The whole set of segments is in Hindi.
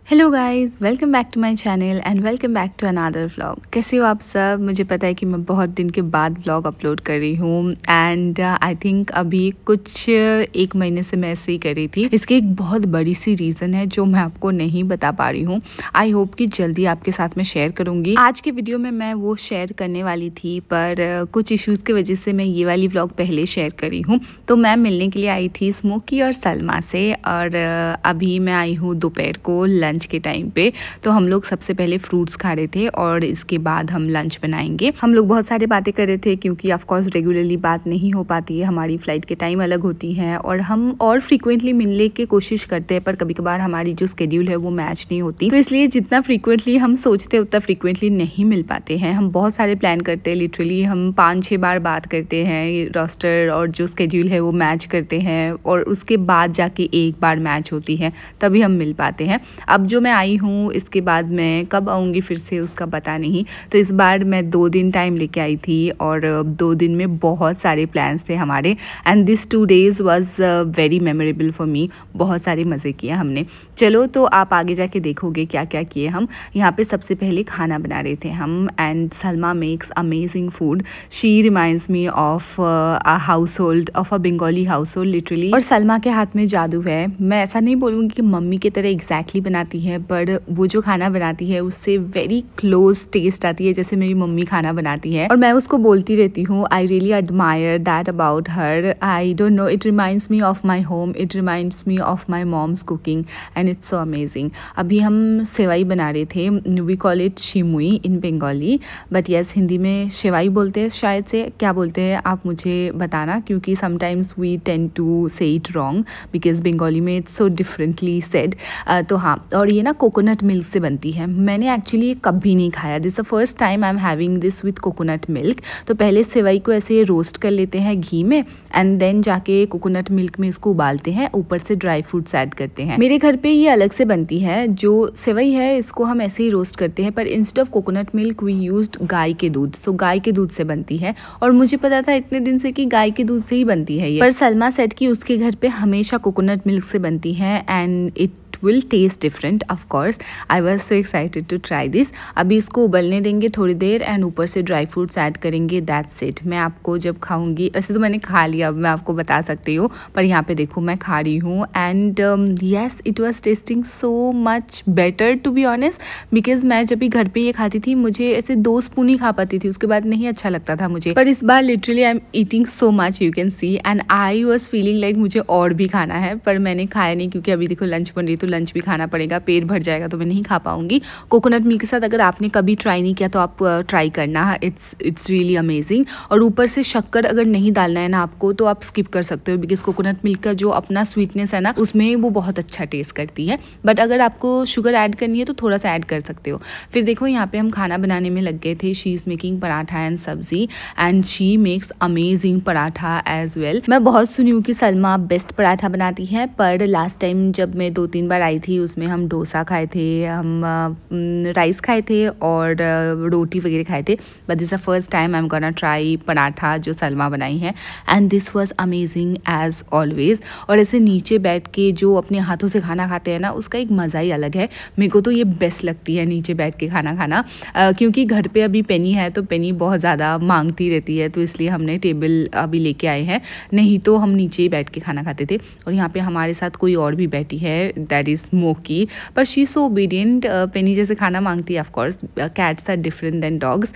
Hello guys, welcome back to my channel and welcome back to another vlog. कैसे हो आप सब? मुझे पता है कि मैं बहुत दिन के बाद व्लॉग अपलोड कर रही हूँ एंड आई थिंक अभी कुछ एक महीने से मैं ऐसे ही कर रही थी। इसकी एक बहुत बड़ी सी रीज़न है जो मैं आपको नहीं बता पा रही हूँ। आई होप कि जल्दी आपके साथ मैं शेयर करूँगी। आज के वीडियो में मैं वो शेयर करने वाली थी पर कुछ इश्यूज़ की वजह से मैं ये वाली व्लॉग पहले शेयर करी हूँ। तो मैं मिलने के लिए आई थी स्मोकी और सलमा से और अभी मैं आई हूँ दोपहर को लंच के टाइम पे। तो हम लोग सबसे पहले फ्रूट्स खा रहे थे और इसके बाद हम लंच बनाएंगे। हम लोग बहुत सारी बातें कर रहे थे क्योंकि ऑफ कोर्स रेगुलरली बात नहीं हो पाती है, हमारी फ्लाइट के टाइम अलग होती हैं और हम और फ्रीक्वेंटली मिलने की कोशिश करते हैं पर कभी कभार हमारी जो शेड्यूल है वो मैच नहीं होती। तो इसलिए जितना फ्रीक्वेंटली हम सोचते हैं उतना फ्रीक्वेंटली नहीं मिल पाते हैं। हम बहुत सारे प्लान करते हैं, लिटरली हम 5-6 बार बात करते हैं, रोस्टर और जो शेड्यूल है वो मैच करते हैं और उसके बाद जाके एक बार मैच होती है तभी हम मिल पाते हैं। अब जो मैं आई हूँ इसके बाद मैं कब आऊँगी फिर से उसका पता नहीं। तो इस बार मैं 2 दिन टाइम लेके आई थी और 2 दिन में बहुत सारे प्लान्स थे हमारे and this 2 days was very memorable for me. बहुत सारे मज़े किए हमने। चलो तो आप आगे जाके देखोगे क्या क्या किए हम। यहाँ पे सबसे पहले खाना बना रहे थे हम and Salma makes amazing food. She reminds me of a house hold of a Bengali house hold literally. और सलमा के हाथ में जादू है। मैं ऐसा नहीं बोलूँगी कि मम्मी की तरह एग्जैक्टली बनाती है पर वो जो खाना बनाती है उससे वेरी क्लोज टेस्ट आती है जैसे मेरी मम्मी खाना बनाती है। और मैं उसको बोलती रहती हूँ I really admire that about her. I don't know, it reminds me of my home, it reminds me of my mom's cooking and it's so amazing. अभी हम सेवाई बना रहे थे। We call it shimui in Bengali but yes Hindi में सेवाई बोलते हैं शायद से। क्या बोलते हैं आप मुझे बताना क्योंकि समटाइम्स वी टेंड टू से इट रॉन्ग बिकॉज बंगाली में इट्स सो डिफरेंटली सेड। तो हाँ, और ये ना कोकोनट मिल्क से बनती है। मैंने एक्चुअली ये कभी नहीं खाया। This the first time I am having this with coconut milk. तो पहले सेवई को ऐसे रोस्ट कर लेते हैं घी में एंड देन जाके कोकोनट मिल्क में इसको उबालते हैं, ऊपर से ड्राई फ्रूट्स ऐड करते हैं। मेरे घर पे ये अलग से बनती है। जो सेवई है इसको हम ऐसे ही रोस्ट करते हैं पर instead of coconut milk we used गाय के दूध। सो गाय के दूध से बनती है और मुझे पता था इतने दिन से कि गाय के दूध से ही बनती है ये। पर सलमा सेड कि उसके घर पे हमेशा कोकोनट मिल्क से बनती है and it will taste different of course. I was so excited to try this. अभी इसको उबलने देंगे थोड़ी देर एंड ऊपर से ड्राई फ्रूट्स ऐड करेंगे। That's it. मैं आपको जब खाऊंगी, वैसे तो मैंने खा लिया, अब मैं आपको बता सकती हूँ पर यहाँ पे देखो मैं खा रही हूँ and yes it was tasting so much better to be honest because मैं जब भी घर पे ये खाती थी मुझे ऐसे 2 स्पून ही खा पाती थी, उसके बाद नहीं अच्छा लगता था मुझे। पर इस बार literally I am eating so much, you can see and I was feeling like मुझे और भी खाना है पर मैंने खाया नहीं क्योंकि अभी देखो लंच बन रही तो लंच भी खाना पड़ेगा, पेट भर जाएगा तो मैं नहीं खा पाऊंगी। कोकोनट मिल्क के साथ अगर आपने कभी ट्राई नहीं किया तो आप ट्राई करना, इट्स रियली अमेजिंग। और ऊपर से शक्कर अगर नहीं डालना है ना आपको तो आप स्किप कर सकते हो बिकॉज कोकोनट मिल्क का जो अपना स्वीटनेस है ना उसमें वो बहुत अच्छा टेस्ट करती है। बट अगर आपको शुगर ऐड करनी है तो थोड़ा सा ऐड कर सकते हो। फिर देखो यहाँ पे हम खाना बनाने में लग गए थे। She is making paratha and sabzi and she makes amazing paratha as well. मैं बहुत सुनी हूँ कि सलमा बेस्ट पराठा बनाती है पर लास्ट टाइम जब मैं 2-3 बार आई थी उसमें हम डोसा खाए थे, हम राइस खाए थे और रोटी वगैरह खाए थे। But this the first time I am gonna try paratha जो सलमा बनाई है and this was amazing as always. और ऐसे नीचे बैठ के जो अपने हाथों से खाना खाते हैं ना उसका एक मज़ा ही अलग है। मेरे को तो ये बेस्ट लगती है नीचे बैठ के खाना खाना क्योंकि घर पे अभी पेनी है तो पेनी बहुत ज़्यादा मांगती रहती है तो इसलिए हमने टेबल अभी लेके आए हैं, नहीं तो हम नीचे ही बैठ के खाना खाते थे। और यहाँ पे हमारे साथ कोई और भी बैठी है दैट इज़ स्मोकी पर शी सो ओबीडियंट। पेनी जैसे खाना मांगती है, of course cats are different than dogs.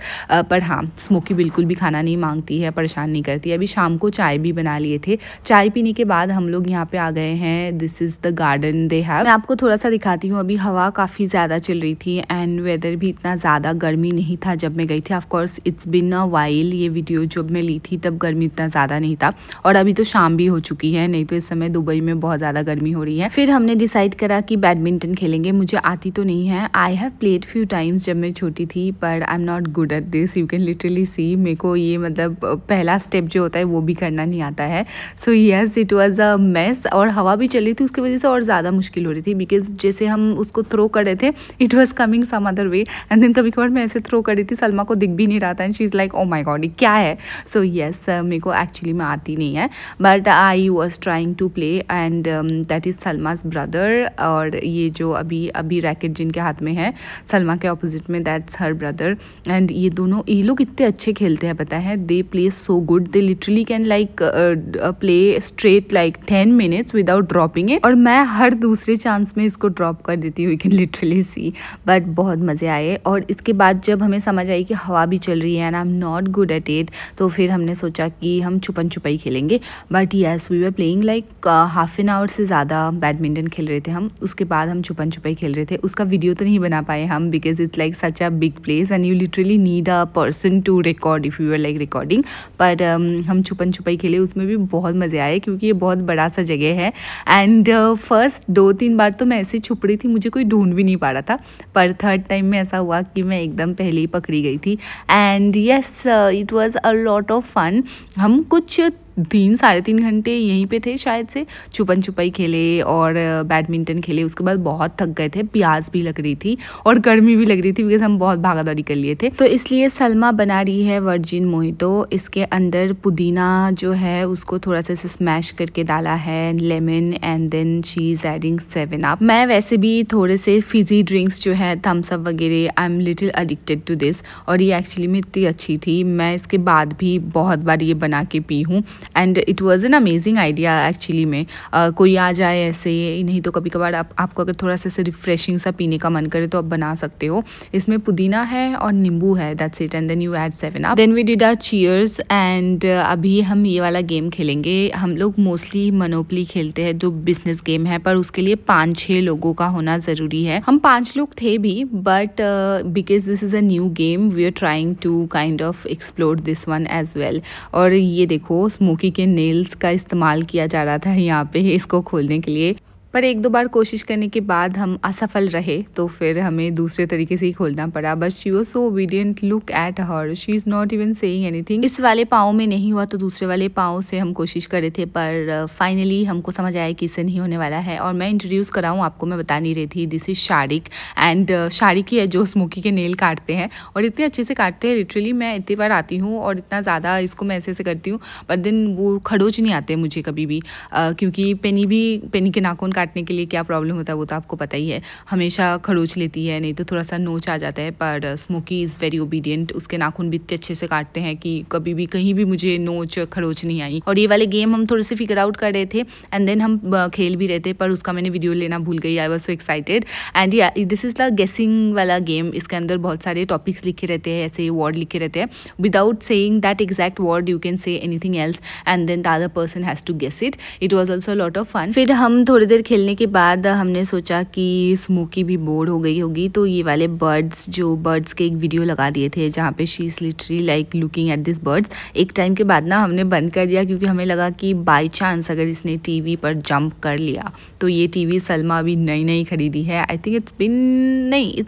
पर हाँ स्मोकी बिल्कुल भी खाना नहीं मांगती है, परेशान नहीं करती है। अभी शाम को चाय भी बना लिए थे। चाय पीने के बाद हम लोग यहाँ पे आ गए हैं। This is the garden they have. मैं आपको थोड़ा सा दिखाती हूँ। अभी हवा काफ़ी ज़्यादा चल रही थी एंड वेदर भी इतना ज़्यादा गर्मी नहीं था जब मैं गई थी। Of course it's been a while, ये वीडियो जब मैं ली थी तब गर्मी इतना ज़्यादा नहीं था और अभी तो शाम भी हो चुकी है, नहीं तो इस समय दुबई में बहुत ज़्यादा गर्मी हो रही है। फिर हमने डिसाइड करा कि बैडमिंटन खेलेंगे। मुझे आती तो नहीं है, I have played few times जब मैं छोटी थी पर आई am not good at this, you can literally see. मेरे को ये मतलब पहला स्टेप जो होता है वो भी करना नहीं आता है। So yes it was a mess और हवा भी चली थी उसकी वजह से और ज़्यादा मुश्किल हो रही थी बिकॉज जैसे हम उसको थ्रो कर रहे थे it was coming some other way and then कभी कभार मैं ऐसे थ्रो कर रही थी, सलमा को दिख भी नहीं रहा था and she is like oh my God ये क्या है। सो येस मेरे को एक्चुअली में आती नहीं है but I was trying to play and that is Salma's brother और ये जो अभी रैकेट जिनके हाथ में है सलमा के ऑपोजिट में, दैट्स हर ब्रदर। एंड ये लोग इतने अच्छे खेलते हैं, पता है, they play so good, they literally can like play straight like 10 minutes without dropping it, और मैं हर दूसरे चांस में इसको ड्रॉप कर देती हूँ, you can literally see. But बहुत मज़े आए। और इसके बाद जब हमें समझ आई कि हवा भी चल रही है and I am not good at it, तो फिर हमने सोचा कि हम छुपन छुपाई खेलेंगे। But yes, we were playing like half an hour से ज़्यादा बैडमिंटन खेल रहे थे हम। उसके बाद हम छुपन छुपाई खेल रहे थे, उसका वीडियो तो नहीं बना पाए हम, because it's like such a big place and you literally need a person to record if you are like recording. But हम छुपन छुपाई खेले, उसमें भी बहुत मज़े आए क्योंकि ये बहुत बड़ा सा जगह है। एंड फर्स्ट 2-3 बार तो मैं ऐसे छुप रही थी, मुझे कोई ढूंढ भी नहीं पा रहा था, पर थर्ड टाइम में ऐसा हुआ कि मैं एकदम पहले ही पकड़ी गई थी। And yes, it was a lot of fun. हम कुछ 3-3.5 घंटे यहीं पे थे शायद से, छुपन छुपाई खेले और बैडमिंटन खेले। उसके बाद बहुत थक गए थे, प्यास भी लग रही थी और गर्मी भी लग रही थी बिकॉज हम बहुत भागा दौड़ी कर लिए थे। तो इसलिए सलमा बना रही है वर्जिन मोहितो। इसके अंदर पुदीना जो है उसको थोड़ा सा स्मैश करके डाला है, lemon, and then she is adding 7 up. मैं वैसे भी थोड़े से फिजी ड्रिंक्स जो है, थम्स अप वगैरह, I am little addicted to this, और ये एक्चुअली में इतनी अच्छी थी, मैं इसके बाद भी बहुत बार ये बना के पी हूँ। And it was an amazing idea actually में। कोई आ जाए ऐसे, नहीं तो कभी कभार आपको अगर थोड़ा सा रिफ्रेशिंग सा पीने का मन करे तो आप बना सकते हो। इसमें पुदीना है और नींबू है, that's it, and then you add 7 up. Then we did our cheers. एंड अभी हम ये वाला गेम खेलेंगे। हम लोग मोस्टली मोनोपोली खेलते हैं जो बिजनेस गेम है, पर उसके लिए 5-6 लोगों का होना ज़रूरी है। हम 5 लोग थे भी, but because this is a new game, we are trying to kind of explore this one as well. और ये देखो, स्मोकी के नेल्स का इस्तेमाल किया जा रहा था यहाँ पे इसको खोलने के लिए, पर 1-2 बार कोशिश करने के बाद हम असफल रहे, तो फिर हमें दूसरे तरीके से ही खोलना पड़ा। But she was so obedient, look at her, she is not even saying anything. इस वाले पाँव में नहीं हुआ तो दूसरे वाले पाँव से हम कोशिश कर रहे थे, पर फाइनली हमको समझ आया कि इससे नहीं होने वाला है। और मैं इंट्रोड्यूस कराऊँ आपको, मैं बता नहीं रही थी, this is Shariq. And Shariq ही है जो स्मोकी के नेल काटते हैं, और इतने अच्छे से काटते हैं। लिटरली मैं इतनी बार आती हूँ और इतना ज़्यादा इसको मैं ऐसे करती हूँ, बट देन वो खरोच नहीं आते मुझे कभी भी, क्योंकि पेनी के नाखून काटने के लिए क्या प्रॉब्लम होता है वो तो आपको पता ही है, हमेशा खरोच लेती है, नहीं तो थोड़ा सा नोच आ जाता है। पर स्मोकी इज़ वेरी ओबीडियंट, उसके नाखून भी इतने अच्छे से काटते हैं कि कभी भी कहीं भी मुझे नोच खरोच नहीं आई। और ये वाले गेम हम थोड़े से फिगर आउट कर रहे थे, एंड देन हम खेल भी रहे थे, पर उसका मैंने वीडियो लेना भूल गई। I was so excited. And या दिस इज़ द गेसिंग वाला गेम। इसके अंदर बहुत सारे टॉपिक्स लिखे रहते हैं, ऐसे वर्ड लिखे रहते हैं, without saying that exact word you can say anything else, and then the other person has to guess it. It was also lot of fun. फिर हम थोड़ी देर खेलने के बाद हमने सोचा कि स्मोकी भी बोर हो गई होगी, तो ये वाले बर्ड्स के एक वीडियो लगा दिए थे जहाँ पे she is literally like looking at this birds. एक टाइम के बाद ना हमने बंद कर दिया, क्योंकि हमें लगा कि बाय चांस अगर इसने टीवी पर जंप कर लिया तो ये टीवी सलमा अभी नई खरीदी है। I think it's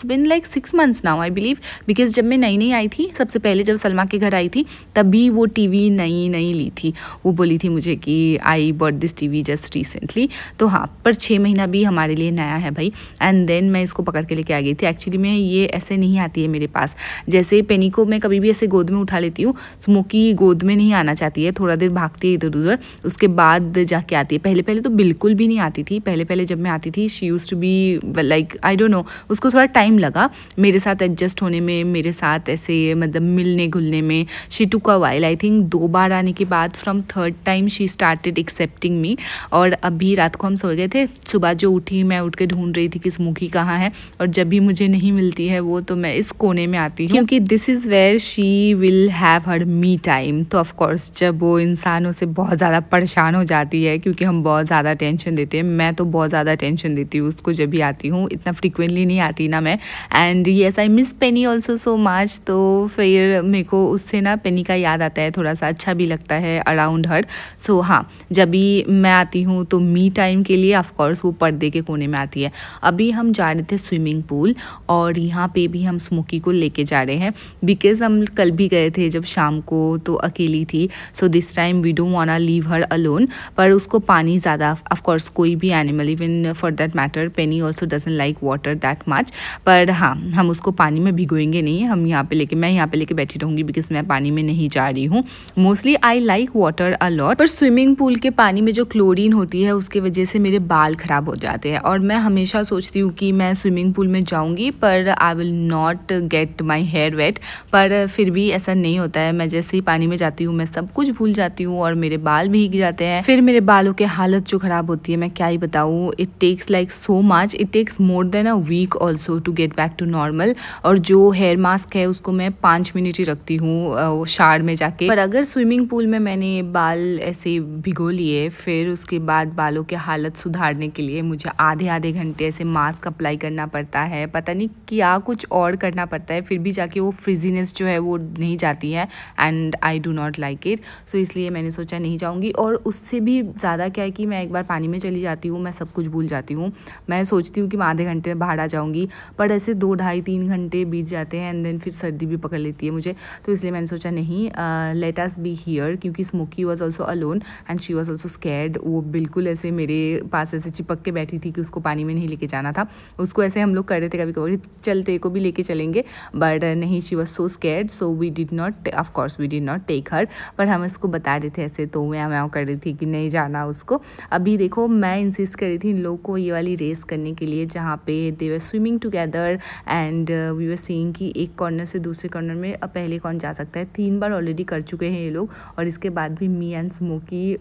been like 6 months now I believe, because जब मैं नई आई थी, सबसे पहले जब सलमा के घर आई थी, तभी वो टीवी नई ली थी। वो बोली थी मुझे कि I bought this TV just recently. तो हाँ, पर 6 महीना भी हमारे लिए नया है भाई। एंड देन मैं इसको पकड़ के लेके आ गई थी। एक्चुअली में ये ऐसे नहीं आती है मेरे पास, जैसे पेनी को मैं कभी भी ऐसे गोद में उठा लेती हूँ, स्मोकी गोद में नहीं आना चाहती है, थोड़ा देर भागती है इधर उधर, उसके बाद जाके आती है। पहले तो बिल्कुल भी नहीं आती थी। पहले जब मैं आती थी, she used to be like, I don't know, उसको थोड़ा टाइम लगा मेरे साथ एडजस्ट होने में, मेरे साथ ऐसे मतलब मिलने घुलने में। She took a while. I think 2 बार आने के बाद from 3rd time she started accepting me. और अभी रात को हम सो गए थे, सुबह जो उठी मैं उठ के ढूंढ रही थी कि स्मोकी कहाँ है, और जब भी मुझे नहीं मिलती है वो, तो मैं इस कोने में आती हूँ, क्योंकि this is where she will have her me time. तो ऑफकोर्स जब वो इंसानों से बहुत ज़्यादा परेशान हो जाती है, क्योंकि हम बहुत ज़्यादा टेंशन देते हैं, मैं तो बहुत ज़्यादा टेंशन देती हूँ उसको जब भी आती हूँ, इतना फ्रिक्वेंटली नहीं आती ना मैं। And yes, I miss Penney also so much. तो फिर मेरे को उससे ना पेनी का याद आता है, थोड़ा सा अच्छा भी लगता है अराउंड हर। सो हाँ, जब भी मैं आती हूँ तो मी टाइम के लिए ऑफकोर्स वो पर्दे के कोने में आती है। अभी हम जा रहे थे स्विमिंग पूल, और यहाँ पे भी हम स्मोकी को लेके जा रहे हैं, बिकॉज हम कल भी गए थे जब शाम को, तो अकेली थी। So this time we don't want leave her alone. पर उसको पानी ज़्यादा, ऑफकोर्स कोई भी animal, even for that matter Penny also doesn't like water that much. पर हाँ, हम उसको पानी में भिगोएंगे नहीं, हम मैं यहाँ पे लेके बैठी रहूँगी, बिकॉज मैं पानी में नहीं जा रही हूँ। Mostly I like water a lot, पर स्विमिंग पूल के पानी में जो क्लोरीन होती है उसकी वजह से मेरे बाल ख़राब हो जाते हैं। और मैं हमेशा सोचती हूँ कि मैं स्विमिंग पूल में जाऊँगी पर I will not get my hair wet, पर फिर भी ऐसा नहीं होता है। मैं जैसे ही पानी में जाती हूँ मैं सब कुछ भूल जाती हूँ और मेरे बाल भीग जाते हैं। फिर मेरे बालों की हालत जो ख़राब होती है मैं क्या ही बताऊँ। It takes like so much, it takes more than a week also to get back to normal. और जो हेयर मास्क है उसको मैं 5 मिनट ही रखती हूँ शावर में जाके। पर अगर स्विमिंग पूल में मैंने बाल ऐसे भिगो लिए फिर उसके बाद बालों की हालत सुधारने के लिए मुझे आधे घंटे ऐसे मास्क अप्लाई करना पड़ता है, पता नहीं क्या कुछ और करना पड़ता है, फिर भी जाके वो फ्रिजीनेस जो है वो नहीं जाती है and I do not like it. So इसलिए मैंने सोचा नहीं जाऊँगी। और उससे भी ज़्यादा क्या है कि मैं एक बार पानी में चली जाती हूँ मैं सब कुछ भूल जाती हूँ। मैं सोचती हूँ कि मैं आधे घंटे में बाहर आ जाऊँगी पर ऐसे 2 ढाई 3 घंटे बीत जाते हैं एंड देन फिर सर्दी भी पकड़ लेती है मुझे। तो इसलिए मैंने सोचा नहीं, लेट अस बी हियर, क्योंकि smoky was also alone and she was also scared. वो बिल्कुल ऐसे मेरे पास ऐसे चिपक के बैठी थी कि उसको पानी में नहीं लेके जाना था। उसको ऐसे हम लोग कर रहे थे कभी कभी चल तेरे को भी लेके चलेंगे, बट नहीं, she was so scared. So we did not, of course we did not take her. पर हम इसको बता रहे थे ऐसे, तो मैं कर रही थी कि नहीं जाना उसको। अभी देखो मैं इंसिस्ट कर रही थी इन लोगों को ये वाली रेस करने के लिए जहाँ पे they were swimming together and we were seeing कि एक कॉर्नर से दूसरे कॉर्नर में अब पहले कौन जा सकता है। 3 बार ऑलरेडी कर चुके हैं ये लोग और इसके बाद भी me and Smoky,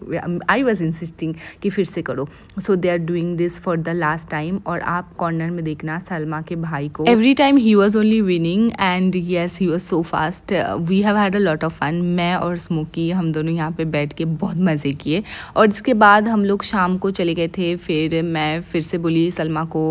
I was insisting कि फिर से करो। So they are doing this for the last time. और आप कॉर्नर में देखना सलमा के भाई को, every time he was only winning and yes he was so fast. We have had a lot of fun. मैं और स्मोकी हम दोनों यहाँ पे बैठ के बहुत मज़े किए। और इसके बाद हम लोग शाम को चले गए थे। फिर मैं फिर से बोली सलमा को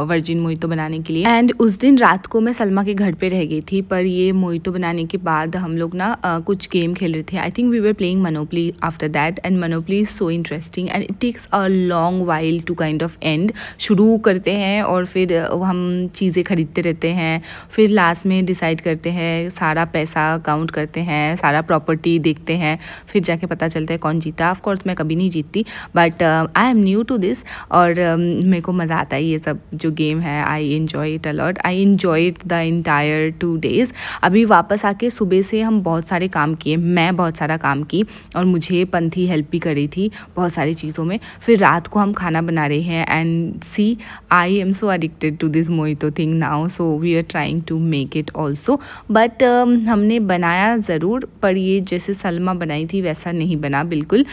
वर्जिन मोहितो बनाने के लिए एंड उस दिन रात को मैं सलमा के घर पे रह गई थी। पर ये मोहितो बनाने के बाद हम लोग ना कुछ गेम खेल रहे थे। I think we were playing Monopoly after that and Monopoly is so interesting and it takes a long while to kind of end. शुरू करते हैं और फिर हम चीज़ें खरीदते रहते हैं, फिर लास्ट में डिसाइड करते हैं, सारा पैसा काउंट करते हैं, सारा प्रॉपर्टी देखते हैं, फिर जाके पता चलता है कौन जीता। ऑफ कोर्स मैं कभी नहीं जीतती but I am new to this और मेरे को मज़ा आता है ये सब जो गेम है। I enjoy it a lot, I enjoy it the entire 2 days। अभी वापस आके सुबह से हम बहुत सारे काम किए, मैं बहुत सारा काम की और मुझे पंथी हेल्प भी कर रही थी बहुत सारी चीज़ों में। फिर रात को हम खाना बना रहे हैं and see I am so addicted to this mojito thing now. So we are trying to make it also but हमने बनाया ज़रूर पर ये जैसे सलमा बनाई थी वैसा नहीं बना बिल्कुल।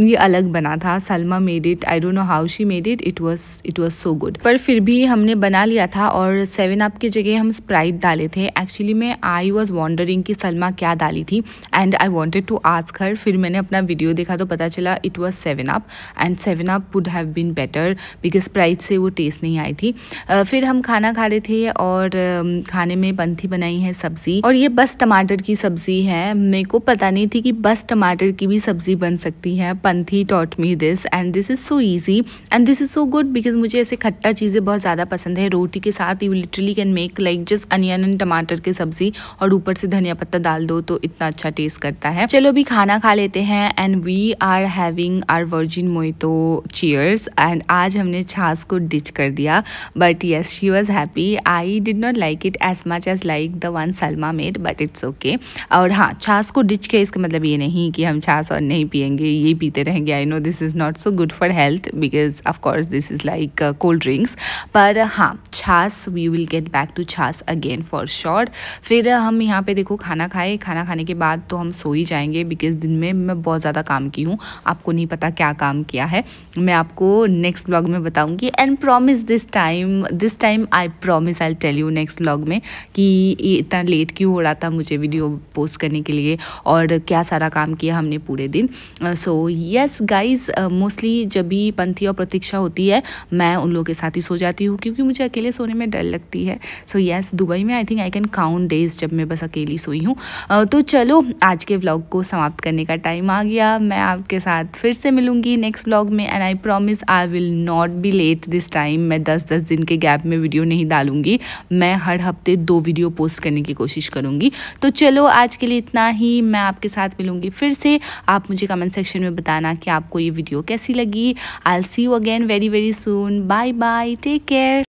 ये अलग बना था। Salma made it, I don't know how she made it, it was so good. पर फिर भी हमने बना लिया था और 7 अप की जगह हम स्प्राइट डाले थे। एक्चुअली मैं आई वॉज वॉन्डरिंग कि सलमा क्या डाली थी and I wanted to ask her. फिर मैंने अपना वीडियो देखा तो पता चला it was 7 up and 7 up would have been better because Sprite से वो टेस्ट नहीं आई थी। फिर हम खाना खा रहे थे और खाने में पंथी बनाई है सब्ज़ी और ये बस टमाटर की सब्ज़ी है। मेरे को पता नहीं थी कि बस टमाटर की भी सब्ज़ी बन सकती है। Panthi taught me this and this is so easy and this is so good because मुझे ऐसे खट्टा चीज़ें बहुत ज़्यादा पसंद है। रोटी के साथ you literally can make like just onion and टमाटर की सब्ज़ी और ऊपर से धनिया पत्ता डाल दो तो इतना अच्छा टेस्ट करता है। चलो अभी खाना खा लेते हैं and we are having our virgin mojito. Cheers. And आज हमने छाछ को डिच कर दिया but yes she was happy. I did not like it as much as like the one Salma made but it's okay. और हाँ, छाछ को डिच किया इसका मतलब ये नहीं कि हम छाछ और नहीं पियेंगे, ये पीते रहेंगे। I know this is not so good for health because of course this is like cold drinks, पर हाँ छाछ we will get back to छाछ अगेन फॉर श्योर। फिर हम यहाँ पे देखो खाना खाए, खाना खाने के बाद तो हम सो ही जाएंगे बिकॉज दिन में मैं बहुत ज़्यादा काम की हूँ। आपको नहीं पता क्या काम किया है, मैं आपको नेक्स्ट व्लॉग में बताऊँगी and promise this time I promise I tell you next vlog में कि ये इतना लेट क्यों हो रहा था मुझे वीडियो पोस्ट करने के लिए और क्या सारा काम किया हमने पूरे दिन। सो येस गाइज, मोस्टली जब भी पंथी और प्रतीक्षा होती है मैं उन लोगों के साथ ही सो जाती हूँ क्योंकि मुझे अकेले सोने में डर लगती है। सो येस, दुबई में I think I can count days जब मैं बस अकेली सोई हूँ। तो चलो आज के व्लॉग को समाप्त करने का टाइम आ गया। मैं आपके साथ फिर से मिलूंगी नेक्स्ट व्लॉग में and I promise I will not be let this time. मैं 10-10 दिन के गैप में वीडियो नहीं डालूंगी, मैं हर हफ्ते 2 वीडियो पोस्ट करने की कोशिश करूँगी। तो चलो आज के लिए इतना ही, मैं आपके साथ मिलूंगी फिर से। आप मुझे कमेंट सेक्शन में बताना कि आपको ये वीडियो कैसी लगी। I will see you again very very soon. Bye bye, take care.